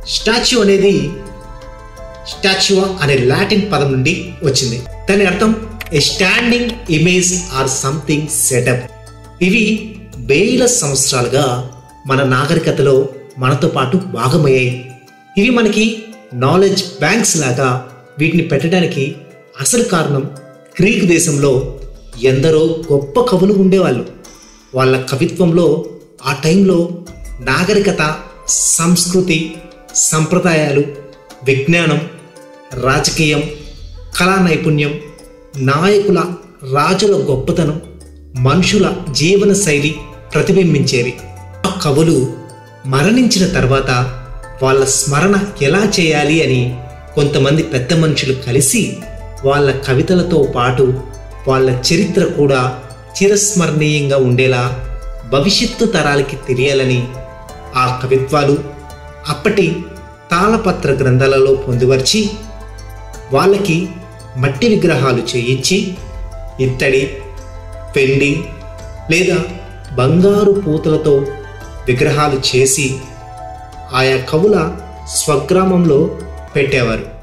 Statue అనేది స్టాచ్యువా అనే Latin పదం నుండి వచ్చింది. దాని అర్థం a standing image or something setup. ఇవి వేల సంవత్సరాలుగా మన నాగరికతలో మనతో పాటు భాగమయ్యాయి. ఇవి మనకి నాలెడ్జ్ బ్యాంక్స్ లాగా. వీటిని పెట్టడానికి అసలు కారణం గ్రీకు దేశంలో ఎందరో గొప్ప కవులు ఉండేవాళ్ళు. వాళ్ళ కవిత్వంలో ఆ టైంలో నాగరికత, సంస్కృతి, సంప్రదాయాలు, విజ్ఞానం, రాజకీయం, కళా నైపుణ్యం, నాయకుల, రాజుల గొప్పతనం, మనుషుల జీవన శైలి ప్రతిబింబించేవి. ఆ కవులు మరణించిన తర్వాత వాళ్ళ స్మరణ ఎలా చేయాలి అని కొంతమంది పెద్ద మనుషులు కలిసి వాళ్ళ కవితలతో పాటు వాళ్ళ చరిత్ర కూడా చిరస్మరణీయంగా ఉండేలా భవిష్యత్తు తరాలకి తెలియాలని ఆ కవిత్వాలు అప్పటి తాళపత్ర గ్రంథాలలో పొందుపరిచి వాళ్ళకి మట్టి విగ్రహాలు చేయించి ఇత్తడి, వెండి లేదా బంగారు పూతలతో విగ్రహాలు చేసి ఆయా కవుల స్వగ్రామంలో పెట్టేవారు.